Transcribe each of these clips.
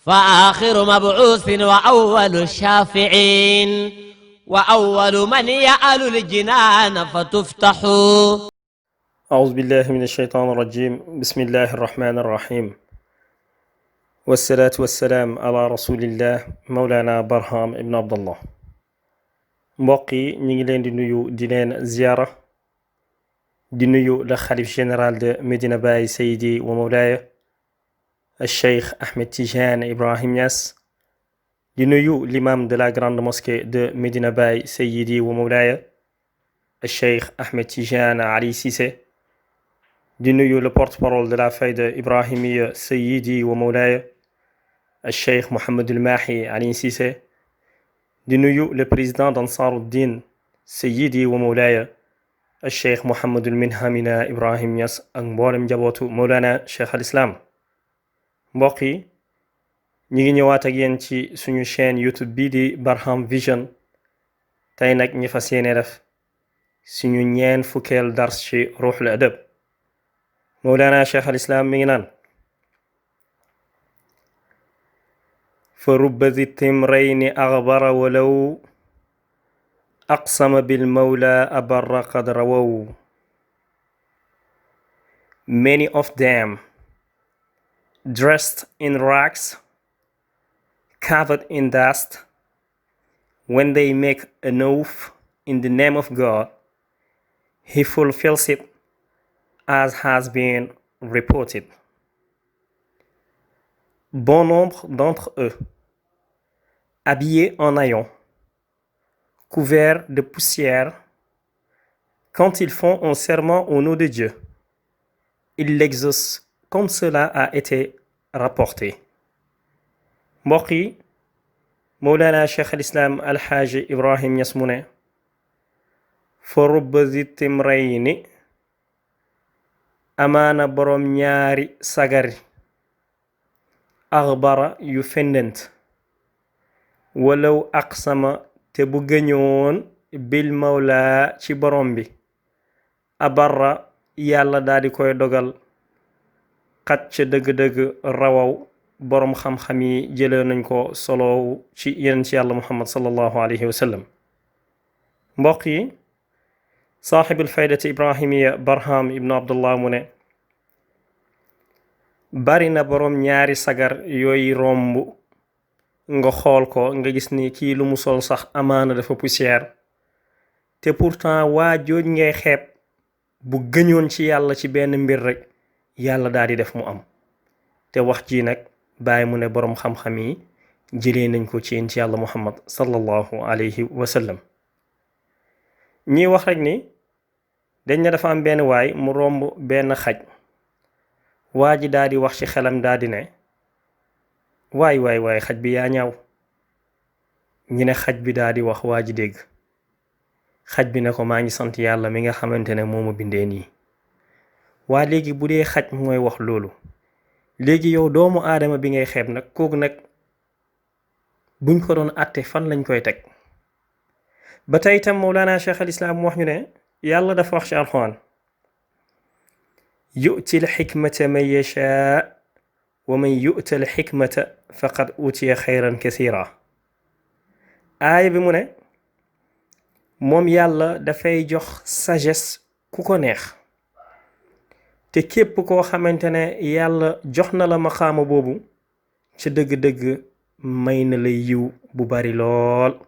فآخر مبعوث وأول الشافعين وأول من يأل الجنان فتفتح. أعوذ بالله من الشيطان الرجيم. بسم الله الرحمن الرحيم، والصلاة والسلام على رسول الله مولانا برهام ابن عبد الله. mbokk yi ñu ngi leen di nuyu di leen ziyaara di nuyu le xalif général de Medina Baye Seydi wa Mawlaaya Cheikh Ahmed Tidiane Ibrahim Niass, di nuyu l'imam de la grande mosquée de Medina Baye Seydi wa Mawlaaya Cheikh Ahmed Tidiane Ali Cissé, di nuyu le porte-parole de la Fayda Ibrahimiya Seydi wa Mawlaaya Cheikh Mohamedul Mahi Ali Cissé, di nuyu le président d'Ansaruddin Seydi wa Mawlaaya Cheikh Mohamedul Minhamina Ibrahim Niass ak mboolem njabootu Mawlana Cheikh al Islam. mbokk yi ñi ngi ñëwaat ak yéen ci suñu chaîne YouTube bii di Barham Vision. tey nag ñi fas yéene def suñu ñeen fukkeel dars ci ruuxul adab. Mawlana Cheikh al Islam mi ngi naan fa rubba zi timrayni aghbara walaw aqsama bil mawla abarra qad rawaw. Many of them, dressed in rags, covered in dust, when they make an oath in the name of God, he fulfills it, as has been reported. Bon nombre d'entre eux, habillés en haillons, couverts de poussière, quand ils font un serment au nom de Dieu, ils l'exaucent comme cela a été rapporté. mbokk yi, Mawlana Cheikh al Islam Alxaaji Ibrahim Niass mu ne fa rubba zi timrayni, amaana boroom ñaari sagari, axbara yu fendent, walaw aqsama te bu gëñoon bil mawla ci borom bi, abarra yàlla daldi koy dogal xat ca dëgg-dëgg rawaw boroom xam-xam yi jëlee nañ ko solow ci yeneen ci yàlla muhammad sallallahu alayhi wa sallam. mbokk yi, saaxibul faydati ibrahimiya barham ibnu abdullah mu ne bari na boroom ñaari sagar yooyu romb nga xool ko nga gis ni kii lu mu sol sax amaana dafa poussière, te pourtant waa jooj ngay xeeb bu gëñoon ci yàlla ci benn mbir rek yàlla daal di def mu am. te wax ji nag bàyyi mu ne boroom xam-xam yi jëlee nañ ko ci yéen ci yàlla muhammad sallallahu alayhi wa sallam. ñiy wax rek ni dañ ne dafa am benn waay mu romb benn xaj, waa ji daal di wax ci xelam daal di ne waay xaj bi yaa ñaaw. ñi ne xaj bi daal di wax, waa ji dégg. xaj bi ne ko maa ngi sant yàlla mi nga xamante ne moo ma bindee nii. waa léegi bu dee xaj mooy wax loolu, léegi yow doomu aadama bi ngay xeeb nag, kooku nag buñ ko doon àtte fan lañ koy teg. ba tey itam Mawlana Cheikh al Islam wax ñu ne yàlla dafa wax ci alxuraan yu'ti l xikmata man yashaa wa man yu'ta l xikmata faqad utiya xayran kasira. aaya bi mu ne moom yàlla dafay jox sagesse ku ko neex, te képp koo xamante ne yàlla jox na la maqaama boobu ca dëgg-dëgg may na la yiw bu bari lool.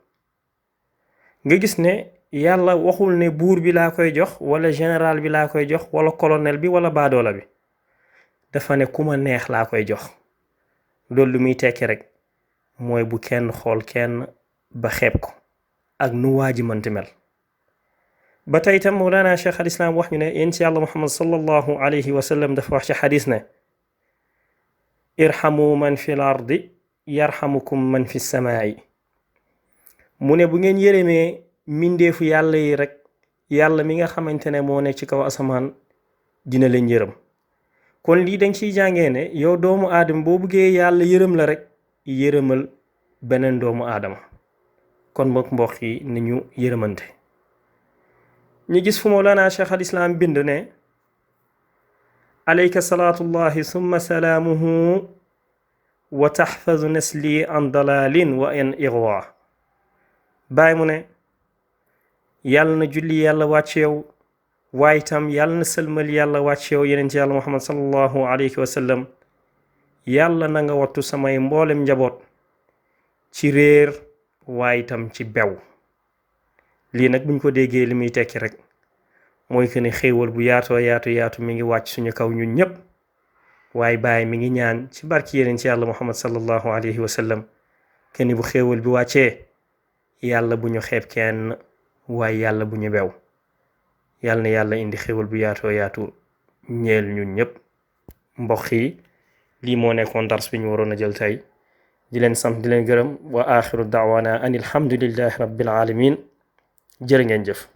nga gis ne yàlla waxul ne buur bi laa koy jox wala général bi laa koy jox wala colonel bi wala baadoola bi, dafa ne ku ma neex laa koy jox. loolu lu muy tekki rek mooy bu kenn xool kenn ba xeeb ko ak nu waaji mënti mel. ba tey itam Mawlana Cheikh al Islam wax ñu ne yéen ci yàlla muhammad sallallahu alayhi wa sallam dafa wax ci xadis ne irhamu man fi l ardi yarhamukum man fi samaai. mu ne bu ngeen yërëmee mbindeefu yàlla yi rek, yàlla mi nga xamante ne moo nekk ci kaw asamaan dina leen yërëm. kon lii dañ ciy jàngee ne yow doomu aadama boo buggee yàlla yërëm la rek yërëmal beneen doomu aadama. kon mbokk yi ni ñu yërëmante. ñu gis fu Mawlana Cheikh al Islam bind ne alayka salaatullahi summa salaamuhu wa taxfazu nasli an dalalin wa an igwa baay mu ne yàlla na julli yàlla wàcc yow waaye itam yàlla na sëlmal yàlla wàcc yow yeneen ci yàlla muhammad sallallahu alayhi wa sallam yàlla na nga wattu samay mboolem njaboot ci réer waaye itam ci bew lii nag buñ ko déggee li muy tekki rek mooy que ne xéewal bu yaatoo yaatu mi ngi wàcc suñu kaw ñun ñépp waaye Baay mi ngi ñaan ci barki yeneen ci yàlla muhammad sallallahu alayhi wa sallam kenn bu xéewal bi wàccee yàlla bu ñu xeeb kenn waaye yàlla bu ñu bew yàlla na yàlla indi xéewal bu yaatoo yaatu ñeel ñun ñépp mbokk yi lii moo nekkoon dars bi ñu waroon a jël tey di leen sant di leen gërëm wa axiru daawaana an alhamdulillahi rabbil alamin jërë ngeen jëf